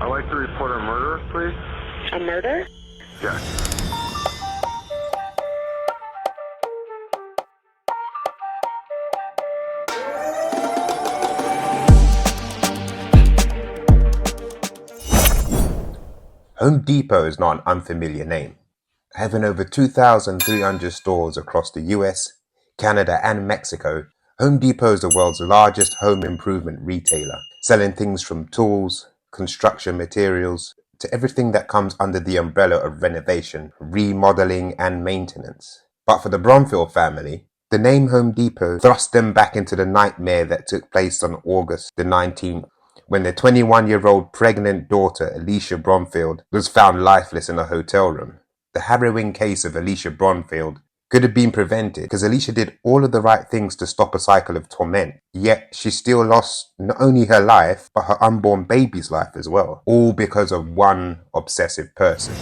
I'd like to report a murder, please. A murder? Yes. Home Depot is not an unfamiliar name. Having over 2,300 stores across the US, Canada and Mexico, Home Depot is the world's largest home improvement retailer, selling things from tools, construction materials, to everything that comes under the umbrella of renovation, remodeling and maintenance. But for the Bromfield family, the name Home Depot thrust them back into the nightmare that took place on August the 19th, when their 21-year-old pregnant daughter, Alisha Bromfield, was found lifeless in a hotel room. The harrowing case of Alisha Bromfield could have been prevented because Alisha did all of the right things to stop a cycle of torment, yet she still lost not only her life, but her unborn baby's life as well, all because of one obsessive person.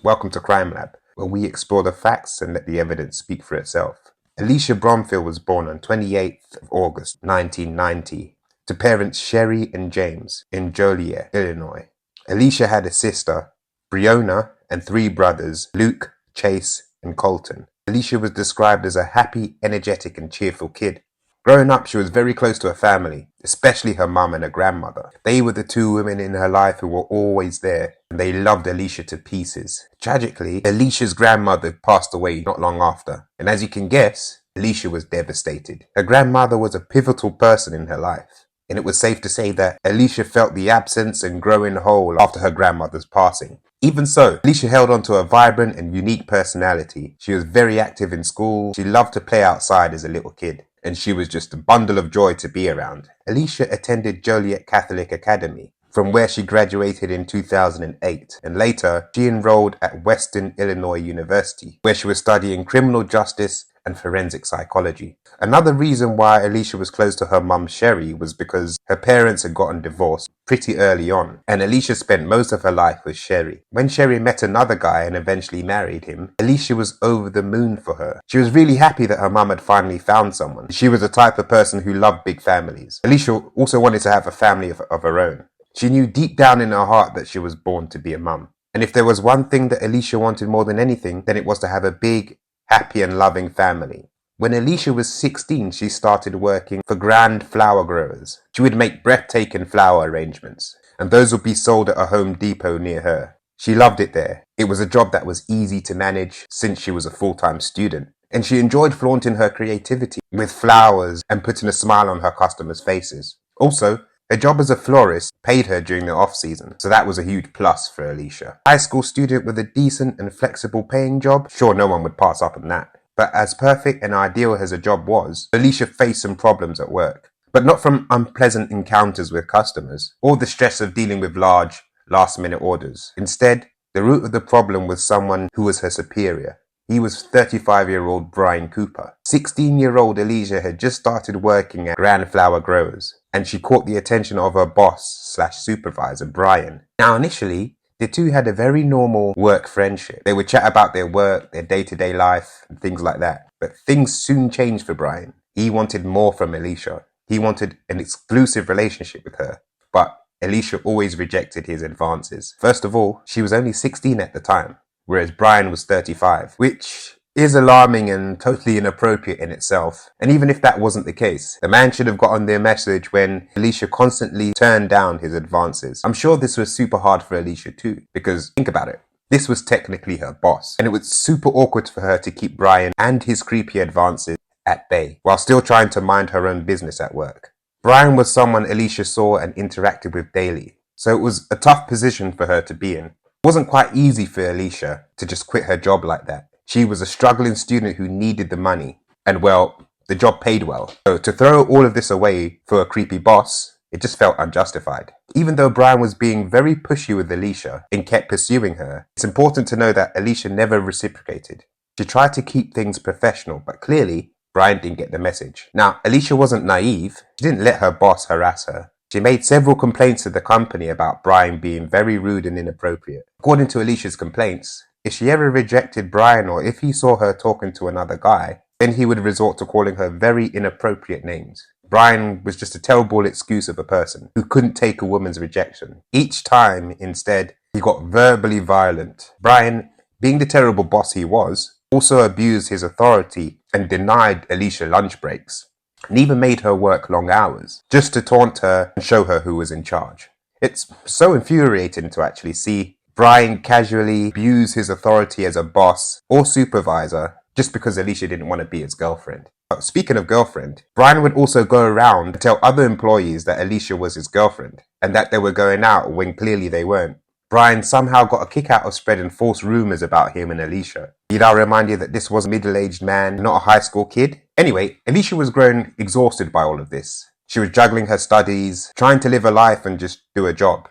Welcome to Crime Lab, where we explore the facts and let the evidence speak for itself. Alisha Bromfield was born on 28th of August 1990 to parents Sherry and James in Joliet, Illinois. Alisha had a sister, Breonna, and 3 brothers, Luke, Chase, and Colton. Alisha was described as a happy, energetic, and cheerful kid. Growing up, she was very close to her family, especially her mum and her grandmother. They were the 2 women in her life who were always there, and they loved Alisha to pieces. Tragically, Alisha's grandmother passed away not long after, and as you can guess, Alisha was devastated. Her grandmother was a pivotal person in her life, and it was safe to say that Alisha felt the absence and growing hole after her grandmother's passing. Even so, Alisha held on to a vibrant and unique personality. She was very active in school, she loved to play outside as a little kid, and she was just a bundle of joy to be around. Alisha attended Joliet Catholic Academy, from where she graduated in 2008, and later she enrolled at Western Illinois University, where she was studying criminal justice and forensic psychology. Another reason why Alisha was close to her mum Sherry was because her parents had gotten divorced pretty early on, and Alisha spent most of her life with Sherry. When Sherry met another guy and eventually married him, Alisha was over the moon for her. She was really happy that her mum had finally found someone. She was the type of person who loved big families. Alisha also wanted to have a family of her own. She knew deep down in her heart that she was born to be a mum. And if there was one thing that Alisha wanted more than anything, then it was to have a big, happy and loving family. When Alisha was 16, she started working for Grand Flower Growers. She would make breathtaking flower arrangements, and those would be sold at a Home Depot near her. She loved it there. It was a job that was easy to manage since she was a full-time student, and she enjoyed flaunting her creativity with flowers and putting a smile on her customers' faces. Also, her job as a florist paid her during the off-season, so that was a huge plus for Alisha. High school student with a decent and flexible paying job? Sure, no one would pass up on that. But as perfect and ideal as her job was, Alisha faced some problems at work. But not from unpleasant encounters with customers, or the stress of dealing with large, last-minute orders. Instead, the root of the problem was someone who was her superior. He was 35-year-old Brian Cooper. 16-year-old Alisha had just started working at Grand Flower Growers, and she caught the attention of her boss/supervisor, Brian. Now, initially, the two had a very normal work friendship. They would chat about their work, their day-to-day life, and things like that. But things soon changed for Brian. He wanted more from Alisha. He wanted an exclusive relationship with her. But Alisha always rejected his advances. First of all, she was only 16 at the time, whereas Brian was 35, which is alarming and totally inappropriate in itself. And even if that wasn't the case, the man should have gotten their message when Alisha constantly turned down his advances. I'm sure this was super hard for Alisha too, because think about it. This was technically her boss, and it was super awkward for her to keep Brian and his creepy advances at bay, while still trying to mind her own business at work. Brian was someone Alisha saw and interacted with daily, so it was a tough position for her to be in. It wasn't quite easy for Alisha to just quit her job like that. She was a struggling student who needed the money, and well, the job paid well. So to throw all of this away for a creepy boss, it just felt unjustified. Even though Brian was being very pushy with Alisha and kept pursuing her, it's important to know that Alisha never reciprocated. She tried to keep things professional, but clearly, Brian didn't get the message. Now, Alisha wasn't naive. She didn't let her boss harass her. She made several complaints to the company about Brian being very rude and inappropriate. According to Alicia's complaints, if she ever rejected Brian or if he saw her talking to another guy, then he would resort to calling her very inappropriate names. Brian was just a terrible excuse of a person who couldn't take a woman's rejection. Each time, instead, he got verbally violent. Brian, being the terrible boss he was, also abused his authority and denied Alisha lunch breaks, and even made her work long hours, just to taunt her and show her who was in charge. It's so infuriating to actually see Brian casually abuse his authority as a boss or supervisor just because Alisha didn't want to be his girlfriend. Speaking of girlfriend, Brian would also go around and tell other employees that Alisha was his girlfriend and that they were going out when clearly they weren't. Brian somehow got a kick out of spreading false rumours about him and Alisha. Need I remind you that this was a middle-aged man, not a high school kid? Anyway, Alisha was growing exhausted by all of this. She was juggling her studies, trying to live a life and just do a job.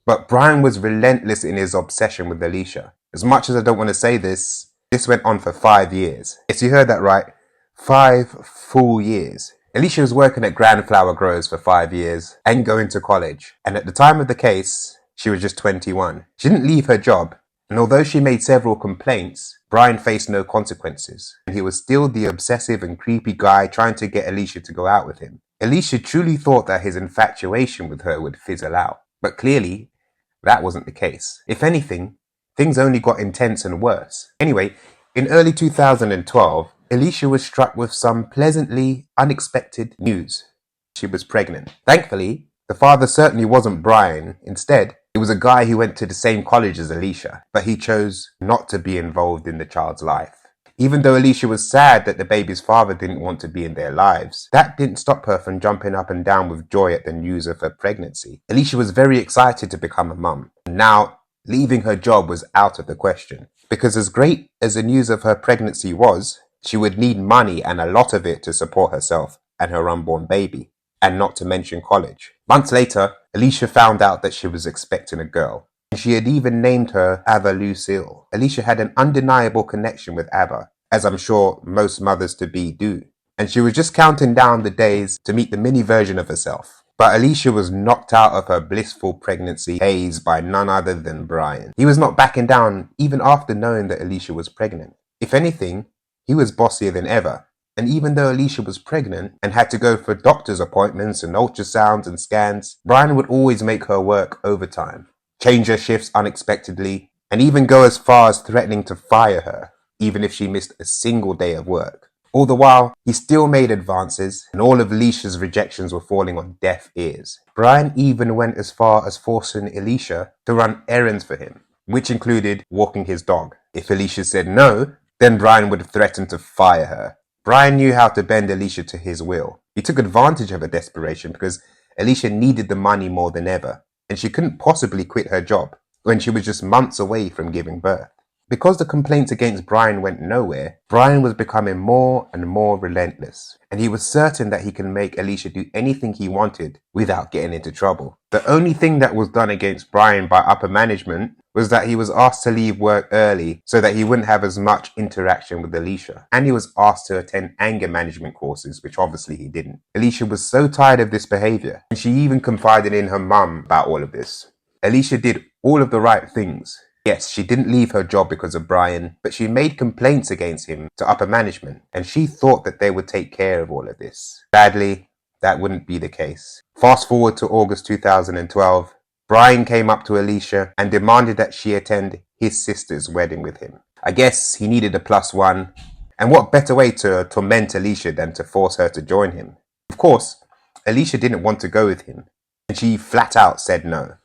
But Brian was relentless in his obsession with Alisha. As much as I don't want to say this went on for 5 years. Yes, you heard that right. 5 full years. Alisha was working at Grand Flower Grows for 5 years and going to college. And at the time of the case, she was just 21. She didn't leave her job. And although she made several complaints, Brian faced no consequences. And he was still the obsessive and creepy guy trying to get Alisha to go out with him. Alisha truly thought that his infatuation with her would fizzle out. But clearly, that wasn't the case. If anything, things only got intense and worse. Anyway, in early 2012, Alisha was struck with some pleasantly unexpected news. She was pregnant. Thankfully, the father certainly wasn't Brian. Instead, it was a guy who went to the same college as Alisha, but he chose not to be involved in the child's life. Even though Alisha was sad that the baby's father didn't want to be in their lives, that didn't stop her from jumping up and down with joy at the news of her pregnancy. Alisha was very excited to become a mum. Now, leaving her job was out of the question. Because as great as the news of her pregnancy was, she would need money and a lot of it to support herself and her unborn baby, and not to mention college. Months later, Alisha found out that she was expecting a girl. She had even named her Ava Lucille. Alisha had an undeniable connection with Ava, as I'm sure most mothers-to-be do. And she was just counting down the days to meet the mini version of herself. But Alisha was knocked out of her blissful pregnancy haze by none other than Brian. He was not backing down even after knowing that Alisha was pregnant. If anything, he was bossier than ever. And even though Alisha was pregnant and had to go for doctor's appointments and ultrasounds and scans, Brian would always make her work overtime, change her shifts unexpectedly, and even go as far as threatening to fire her, even if she missed a single day of work. All the while, he still made advances, and all of Alisha's rejections were falling on deaf ears. Brian even went as far as forcing Alisha to run errands for him, which included walking his dog. If Alisha said no, then Brian would have threatened to fire her. Brian knew how to bend Alisha to his will. He took advantage of her desperation because Alisha needed the money more than ever, and she couldn't possibly quit her job when she was just months away from giving birth. Because the complaints against Brian went nowhere, Brian was becoming more and more relentless, and he was certain that he can make Alisha do anything he wanted without getting into trouble. The only thing that was done against Brian by upper management was that he was asked to leave work early so that he wouldn't have as much interaction with Alisha, and he was asked to attend anger management courses, which obviously he didn't. Alisha was so tired of this behavior, and she even confided in her mum about all of this. Alisha did all of the right things. Yes, she didn't leave her job because of Brian, but she made complaints against him to upper management, and she thought that they would take care of all of this. Sadly, that wouldn't be the case. Fast forward to August 2012, Brian came up to Alisha and demanded that she attend his sister's wedding with him. I guess he needed a +1, and what better way to torment Alisha than to force her to join him? Of course, Alisha didn't want to go with him, and she flat out said no.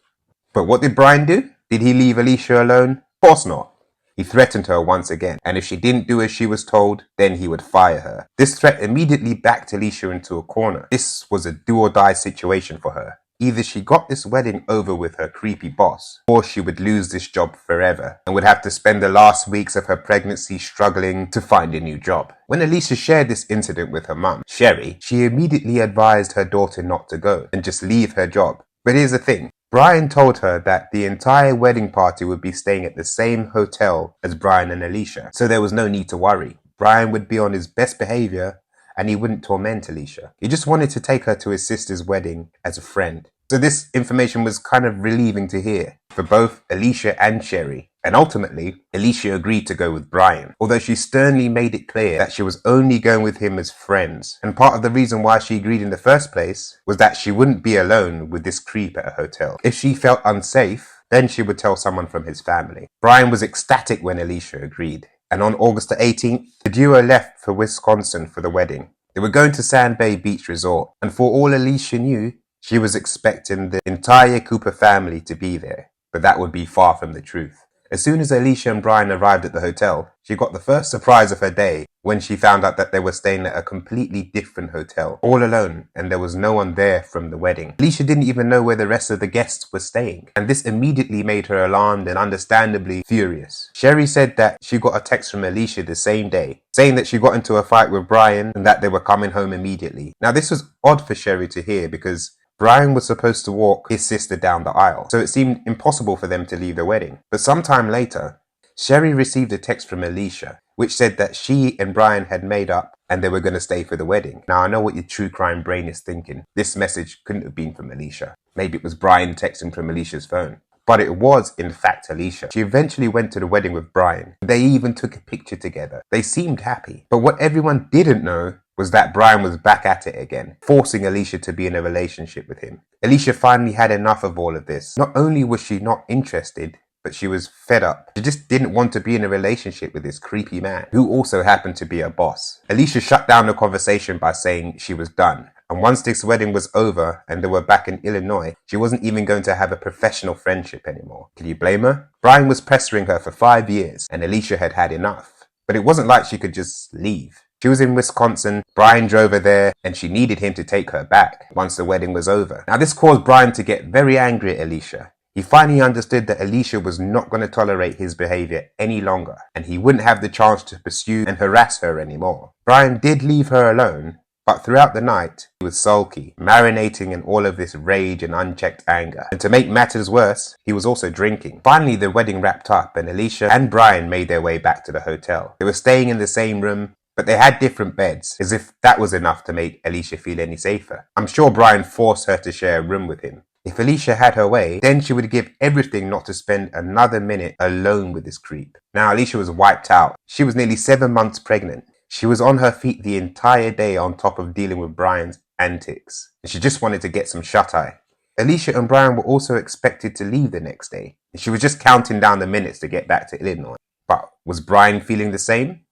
But what did Brian do? Did he leave Alisha alone? Of course not. He threatened her once again, and if she didn't do as she was told, then he would fire her. This threat immediately backed Alisha into a corner. This was a do-or-die situation for her. Either she got this wedding over with her creepy boss, or she would lose this job forever and would have to spend the last weeks of her pregnancy struggling to find a new job. When Alisha shared this incident with her mum, Sherry, she immediately advised her daughter not to go and just leave her job. But here's the thing. Brian told her that the entire wedding party would be staying at the same hotel as Brian and Alisha, so there was no need to worry. Brian would be on his best behavior and he wouldn't torment Alisha. He just wanted to take her to his sister's wedding as a friend. So this information was kind of relieving to hear for both Alisha and Sherry, And ultimately, Alisha agreed to go with Brian, although she sternly made it clear that she was only going with him as friends. And part of the reason why she agreed in the first place was that she wouldn't be alone with this creep at a hotel. If she felt unsafe, then she would tell someone from his family. Brian was ecstatic when Alisha agreed. And on August the 18th, the duo left for Wisconsin for the wedding. They were going to Sand Bay Beach Resort, and for all Alisha knew, she was expecting the entire Cooper family to be there. But that would be far from the truth. As soon as Alisha and Brian arrived at the hotel, she got the first surprise of her day when she found out that they were staying at a completely different hotel, all alone, and there was no one there from the wedding. Alisha didn't even know where the rest of the guests were staying, and this immediately made her alarmed and understandably furious. Sherry said that she got a text from Alisha the same day, saying that she got into a fight with Brian and that they were coming home immediately. Now this was odd for Sherry to hear because Brian was supposed to walk his sister down the aisle, so it seemed impossible for them to leave the wedding. But sometime later, Sherry received a text from Alisha, which said that she and Brian had made up and they were going to stay for the wedding. Now, I know what your true crime brain is thinking. This message couldn't have been from Alisha. Maybe it was Brian texting from Alicia's phone. But it was, in fact, Alisha. She eventually went to the wedding with Brian. They even took a picture together. They seemed happy. But what everyone didn't know was that Brian was back at it again, forcing Alisha to be in a relationship with him. Alisha finally had enough of all of this. Not only was she not interested, but she was fed up. She just didn't want to be in a relationship with this creepy man, who also happened to be a boss. Alisha shut down the conversation by saying she was done. And once this wedding was over and they were back in Illinois, she wasn't even going to have a professional friendship anymore. Can you blame her? Brian was pestering her for 5 years, and Alisha had had enough. But it wasn't like she could just leave. She was in Wisconsin, Brian drove her there, and she needed him to take her back once the wedding was over. Now this caused Brian to get very angry at Alisha. He finally understood that Alisha was not going to tolerate his behavior any longer, and he wouldn't have the chance to pursue and harass her anymore. Brian did leave her alone, but throughout the night, he was sulky, marinating in all of this rage and unchecked anger. And to make matters worse, he was also drinking. Finally, the wedding wrapped up, and Alisha and Brian made their way back to the hotel. They were staying in the same room, but they had different beds, as if that was enough to make Alisha feel any safer. I'm sure Brian forced her to share a room with him. If Alisha had her way, then she would give everything not to spend another minute alone with this creep. Now Alisha was wiped out. She was nearly 7 months pregnant. She was on her feet the entire day on top of dealing with Brian's antics. And she just wanted to get some shut-eye. Alisha and Brian were also expected to leave the next day. And she was just counting down the minutes to get back to Illinois. But was Brian feeling the same?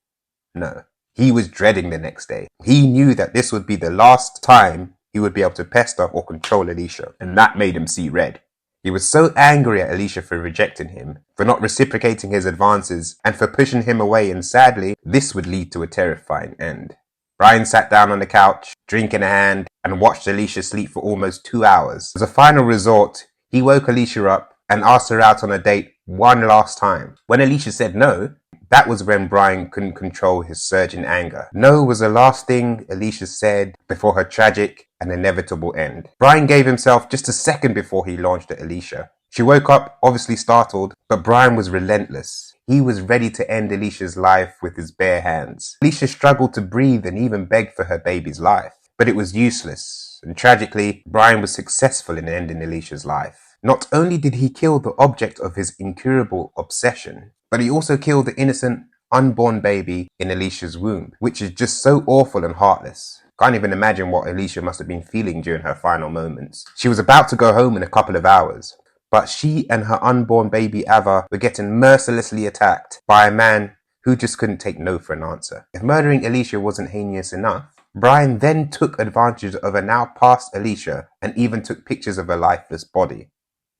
No. He was dreading the next day. He knew that this would be the last time he would be able to pester or control Alisha, and that made him see red. He was so angry at Alisha for rejecting him, for not reciprocating his advances, and for pushing him away, and sadly, this would lead to a terrifying end. Brian sat down on the couch, drink in hand, and watched Alisha sleep for almost 2 hours. As a final resort, he woke Alisha up and asked her out on a date one last time. When Alisha said no, that was when Brian couldn't control his surging anger. No was the last thing Alisha said before her tragic and inevitable end. Brian gave himself just a second before he launched at Alisha. She woke up, obviously startled, but Brian was relentless. He was ready to end Alicia's life with his bare hands. Alisha struggled to breathe and even begged for her baby's life, but it was useless. And tragically, Brian was successful in ending Alicia's life. Not only did he kill the object of his incurable obsession, but he also killed the innocent, unborn baby in Alicia's womb, which is just so awful and heartless. Can't even imagine what Alisha must have been feeling during her final moments. She was about to go home in a couple of hours, but she and her unborn baby Ava were getting mercilessly attacked by a man who just couldn't take no for an answer. If murdering Alisha wasn't heinous enough, Brian then took advantage of a now past Alisha and even took pictures of her lifeless body,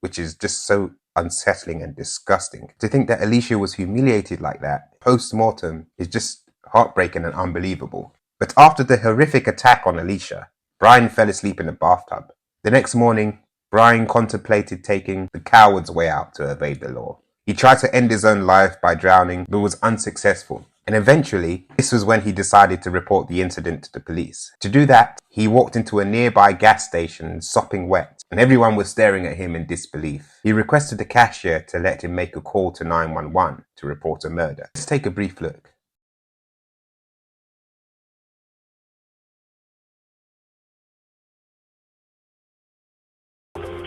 which is just so unsettling and disgusting. To think that Alisha was humiliated like that post-mortem is just heartbreaking and unbelievable. But after the horrific attack on Alisha, Brian fell asleep in the bathtub. The next morning, Brian contemplated taking the coward's way out to evade the law. He tried to end his own life by drowning, but was unsuccessful. And eventually, this was when he decided to report the incident to the police. To do that, he walked into a nearby gas station sopping wet, and everyone was staring at him in disbelief. He requested the cashier to let him make a call to 911 to report a murder. Let's take a brief look.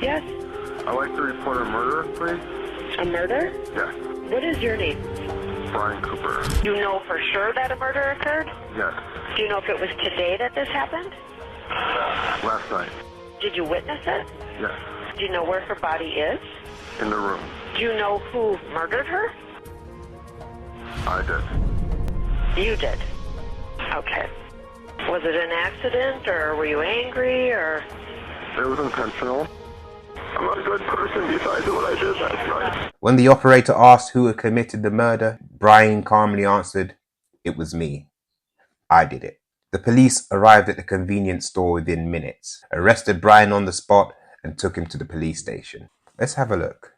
Yes. I'd like to report a murder, please. A murder? Yes. What is your name? Brian Cooper. You know for sure that a murder occurred? Yes. Do you know if it was today that this happened? Last night. Did you witness it? Yes. Do you know where her body is? In the room. Do you know who murdered her? I did. You did. Okay. Was it an accident, or were you angry, or? It was intentional. I'm a good person besides what I did last night. When the operator asked who had committed the murder, Brian calmly answered, "It was me. I did it." The police arrived at the convenience store within minutes, arrested Brian on the spot, and took him to the police station. Let's have a look.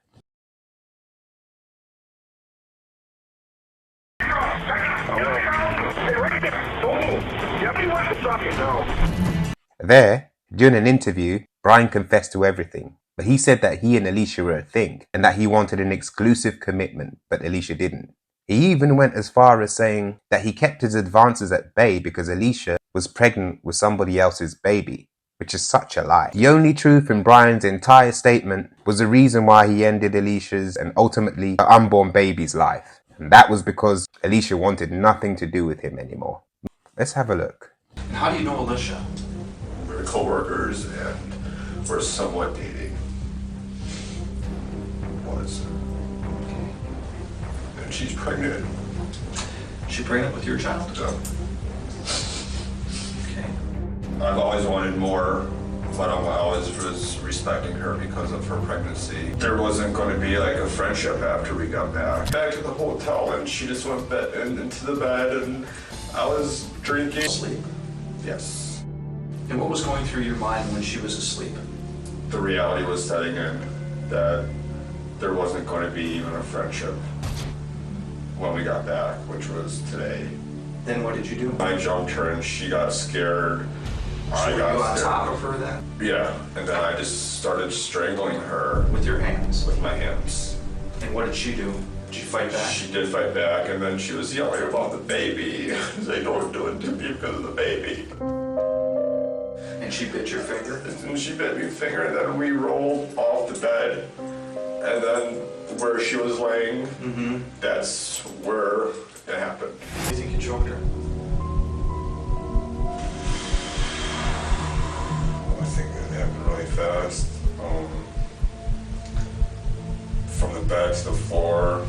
There, during an interview, Brian confessed to everything, but he said that he and Alisha were a thing, and that he wanted an exclusive commitment, but Alisha didn't. He even went as far as saying that he kept his advances at bay because Alisha was pregnant with somebody else's baby, which is such a lie. The only truth in Brian's entire statement was the reason why he ended Alisha's and ultimately her unborn baby's life. And that was because Alisha wanted nothing to do with him anymore. Let's have a look. And how do you know Alisha? We're co-workers and we're somewhat dating. Was. And she's pregnant. She pregnant with your child? So Okay. I've always wanted more, but I always was respecting her because of her pregnancy. There wasn't going to be like a friendship after we got back to the hotel, and she just went into the bed, and I was drinking. Asleep? Yes. And what was going through your mind when she was asleep? The reality was setting in that there wasn't going to be even a friendship when we got back, which was today. Then what did you do? I jumped her and she got scared. So I were got you on scared. top of her then? Yeah, and then I just started strangling her With your hands? with my hands. And what did she do? Did you fight back? She did fight back, and then she was yelling about the baby. They don't do it to me because of the baby. And she bit your finger? And she bit me finger, and then we rolled off the bed, and then where she was laying, that's where it happened. Do you think you choked her? I think it happened really fast. From the bed to the floor,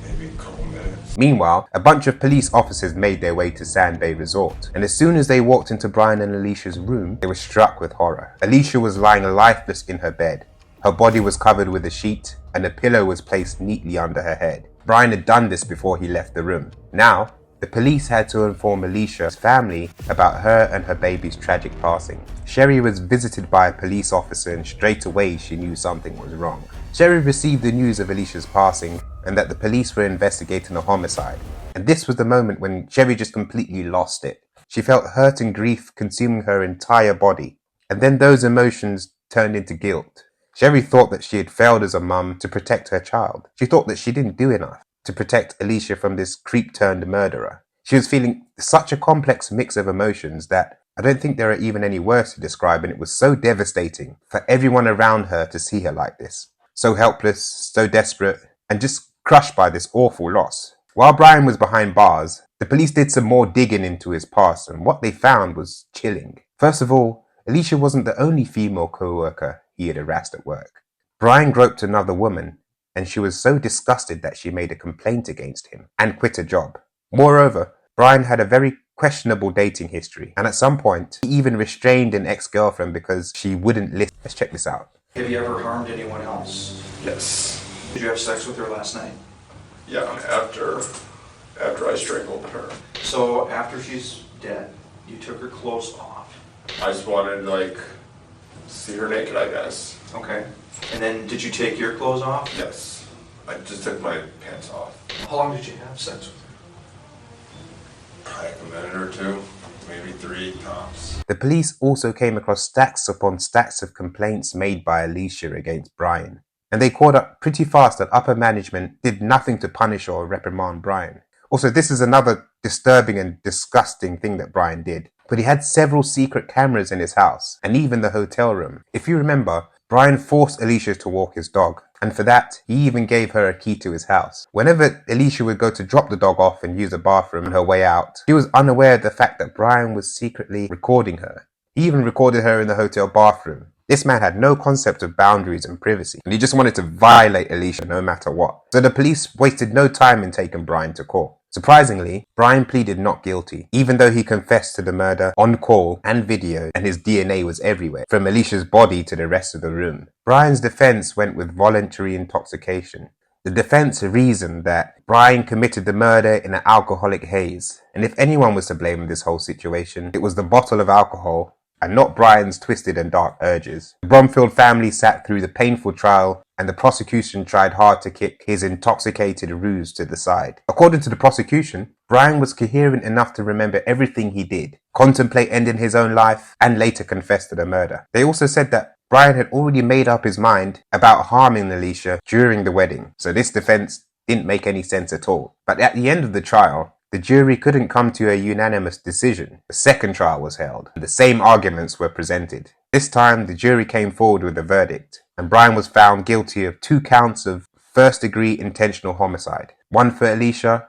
maybe a couple minutes. Meanwhile, a bunch of police officers made their way to Sand Bay Resort, and as soon as they walked into Brian and Alicia's room, they were struck with horror. Alicia was lying lifeless in her bed. Her body was covered with a sheet, and a pillow was placed neatly under her head. Brian had done this before he left the room. Now, the police had to inform Alicia's family about her and her baby's tragic passing. Sherry was visited by a police officer, and straight away she knew something was wrong. Sherry received the news of Alicia's passing and that the police were investigating a homicide. And this was the moment when Sherry just completely lost it. She felt hurt and grief consuming her entire body. And then those emotions turned into guilt. Sherry thought that she had failed as a mum to protect her child. She thought that she didn't do enough to protect Alisha from this creep-turned-murderer. She was feeling such a complex mix of emotions that I don't think there are even any words to describe, and it was so devastating for everyone around her to see her like this. So helpless, so desperate, and just crushed by this awful loss. While Brian was behind bars, the police did some more digging into his past, and what they found was chilling. First of all, Alisha wasn't the only female co-worker he had harassed at work. Brian groped another woman, and she was so disgusted that she made a complaint against him and quit her job. Moreover, Brian had a very questionable dating history, and at some point, he even restrained an ex-girlfriend because she wouldn't listen. Let's check this out. Have you ever harmed anyone else? Yes. Did you have sex with her last night? Yeah, after I strangled her. So after she's dead, you took her clothes off. I just wanted to, like, see her naked, I guess. Okay. And then did you take your clothes off? Yes. I just took my pants off. How long did you have sex with her? Probably like a minute or two, maybe 3 tops. The police also came across stacks upon stacks of complaints made by Alisha against Brian, and they caught up pretty fast that upper management did nothing to punish or reprimand Brian. Also, this is another disturbing and disgusting thing that Brian did, but he had several secret cameras in his house, and even the hotel room. If you remember, Brian forced Alisha to walk his dog, and for that, he even gave her a key to his house. Whenever Alisha would go to drop the dog off and use the bathroom on her way out, she was unaware of the fact that Brian was secretly recording her. He even recorded her in the hotel bathroom. This man had no concept of boundaries and privacy, and he just wanted to violate Alisha no matter what. So the police wasted no time in taking Brian to court. Surprisingly, Brian pleaded not guilty, even though he confessed to the murder on call and video, and his DNA was everywhere, from Alisha's body to the rest of the room. Brian's defense went with voluntary intoxication. The defense reasoned that Brian committed the murder in an alcoholic haze, and if anyone was to blame in this whole situation, it was the bottle of alcohol and not Brian's twisted and dark urges. The Bromfield family sat through the painful trial, and the prosecution tried hard to kick his intoxicated ruse to the side. According to the prosecution, Brian was coherent enough to remember everything he did, contemplate ending his own life, and later confess to the murder. They also said that Brian had already made up his mind about harming Alisha during the wedding, so this defense didn't make any sense at all. But at the end of the trial, the jury couldn't come to a unanimous decision. The second trial was held, and the same arguments were presented. This time, the jury came forward with a verdict, and Brian was found guilty of 2 counts of first-degree intentional homicide, 1 for Alisha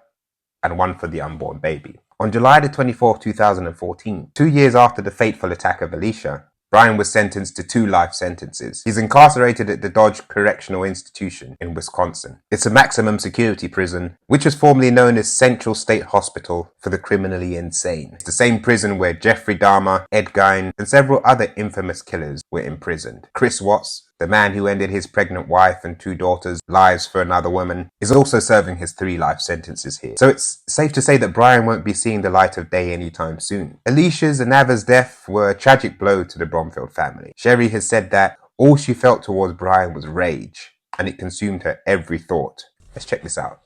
and 1 for the unborn baby. On July the 24th, 2014, 2 years after the fateful attack of Alisha, Brian was sentenced to 2 life sentences. He's incarcerated at the Dodge Correctional Institution in Wisconsin. It's a maximum security prison, which was formerly known as Central State Hospital for the Criminally Insane. It's the same prison where Jeffrey Dahmer, Ed Gein, and several other infamous killers were imprisoned. Chris Watts, the man who ended his pregnant wife and 2 daughters' lives for another woman, is also serving his 3 life sentences here. So it's safe to say that Brian won't be seeing the light of day anytime soon. Alicia's and Ava's death were a tragic blow to the Bromfield family. Sherry has said that all she felt towards Brian was rage, and it consumed her every thought. Let's check this out.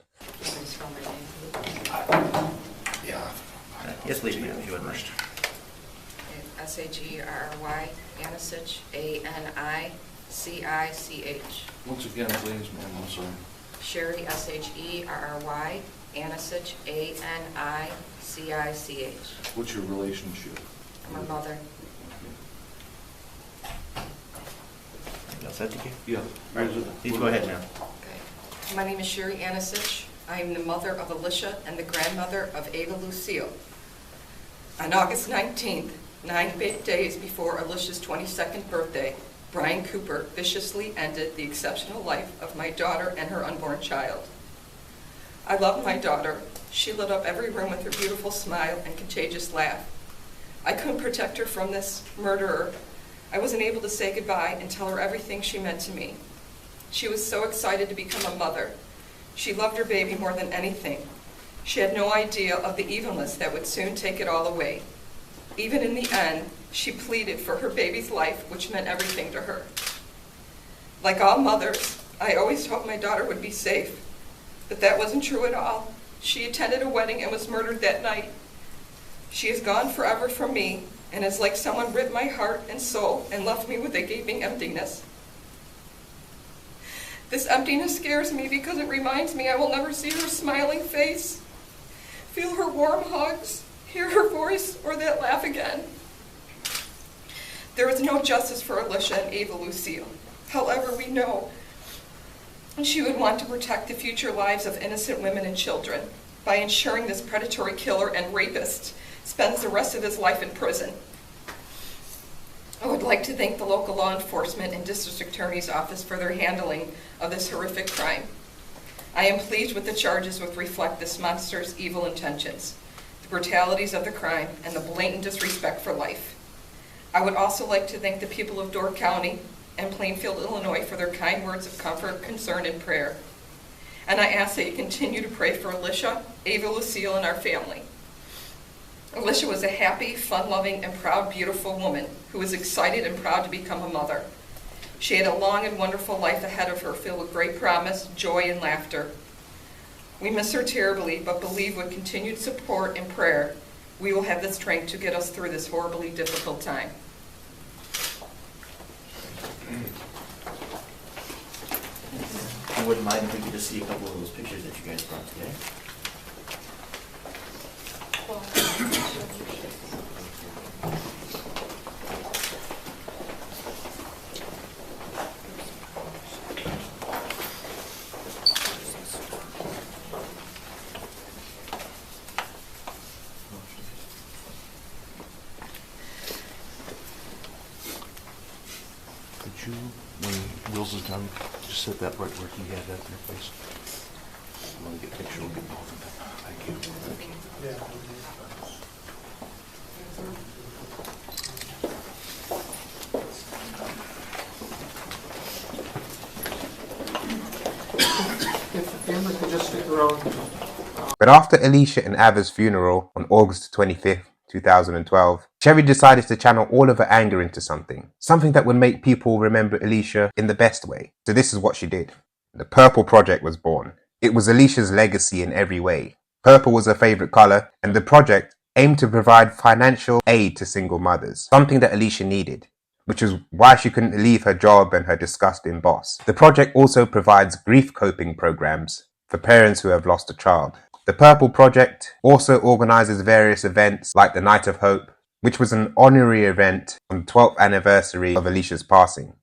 Yes, please, ma'am, if you would mind. S-H-E-R-R-Y, Anisich, A-N-I-C-I-C-H. Once again, please, ma'am, I'm sorry. Sherry, S-H-E-R-R-Y, Anisich, A-N-I-C-I-C-H. What's your relationship? My mother. You all set, Tiki? Yeah. Please go ahead, ma'am. Okay. My name is Sherry Anisich. I am the mother of Alisha and the grandmother of Ava Lucille. On August 19th, 9 days before Alicia's 22nd birthday, Brian Cooper viciously ended the exceptional life of my daughter and her unborn child. I love my daughter. She lit up every room with her beautiful smile and contagious laugh. I couldn't protect her from this murderer. I wasn't able to say goodbye and tell her everything she meant to me. She was so excited to become a mother. She loved her baby more than anything. She had no idea of the evilness that would soon take it all away. Even in the end, she pleaded for her baby's life, which meant everything to her. Like all mothers, I always hoped my daughter would be safe, but that wasn't true at all. She attended a wedding and was murdered that night. She is gone forever from me, and it's like someone ripped my heart and soul and left me with a gaping emptiness. This emptiness scares me because it reminds me I will never see her smiling face, feel her warm hugs, hear her voice, or that laugh again. There is no justice for Alisha and Ava Lucille. However, we know she would want to protect the future lives of innocent women and children by ensuring this predatory killer and rapist spends the rest of his life in prison. I would like to thank the local law enforcement and district attorney's office for their handling of this horrific crime. I am pleased with the charges which reflect this monster's evil intentions, the brutalities of the crime, and the blatant disrespect for life. I would also like to thank the people of Door County and Plainfield, Illinois for their kind words of comfort, concern, and prayer. And I ask that you continue to pray for Alisha, Ava Lucille, and our family. Alisha was a happy, fun-loving, and proud, beautiful woman who was excited and proud to become a mother. She had a long and wonderful life ahead of her filled with great promise, joy, and laughter. We miss her terribly, but believe with continued support and prayer, we will have the strength to get us through this horribly difficult time. I wouldn't mind if we could just see a couple of those pictures that you guys brought today. you, when Will's is done, just set that right where he had that in your place? I'm gonna get a picture, we'll get both of them. Thank you. Thank you. If the family could just stick around. But after Alisha and Ava's funeral on August 25th, 2012, Sherry decided to channel all of her anger into something that would make people remember Alisha in the best way. So this is what she did. The Purple Project was born. It was Alisha's legacy in every way. Purple was her favorite color, and the project aimed to provide financial aid to single mothers, something that Alisha needed, which is why she couldn't leave her job and her disgusting boss. The project also provides grief coping programs for parents who have lost a child. The Purple Project also organizes various events like the Night of Hope, which was an honorary event on the 12th anniversary of Alisha's passing,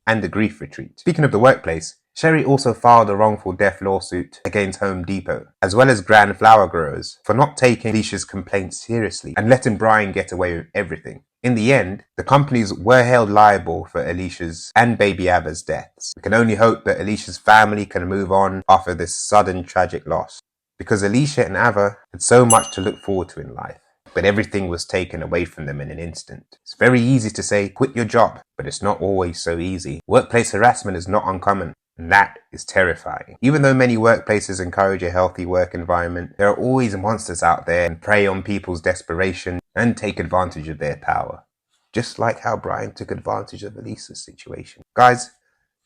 and the grief retreat. Speaking of the workplace, Sherry also filed a wrongful death lawsuit against Home Depot, as well as Grand Flower Growers, for not taking Alisha's complaints seriously and letting Brian get away with everything. In the end, the companies were held liable for Alisha's and baby Ava's deaths. We can only hope that Alisha's family can move on after this sudden tragic loss, because Alisha and Ava had so much to look forward to in life, but everything was taken away from them in an instant. It's very easy to say, quit your job, but it's not always so easy. Workplace harassment is not uncommon, and that is terrifying. Even though many workplaces encourage a healthy work environment, there are always monsters out there and prey on people's desperation and take advantage of their power. Just like how Brian took advantage of Alisha's situation. Guys,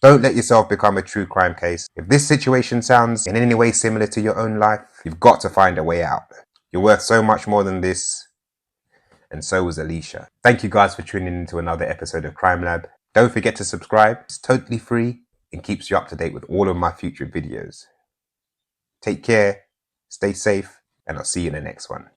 don't let yourself become a true crime case. If this situation sounds in any way similar to your own life, you've got to find a way out. You're worth so much more than this, and so was Alisha. Thank you guys for tuning in to another episode of Crime Lab. Don't forget to subscribe. It's totally free and keeps you up to date with all of my future videos. Take care, stay safe, and I'll see you in the next one.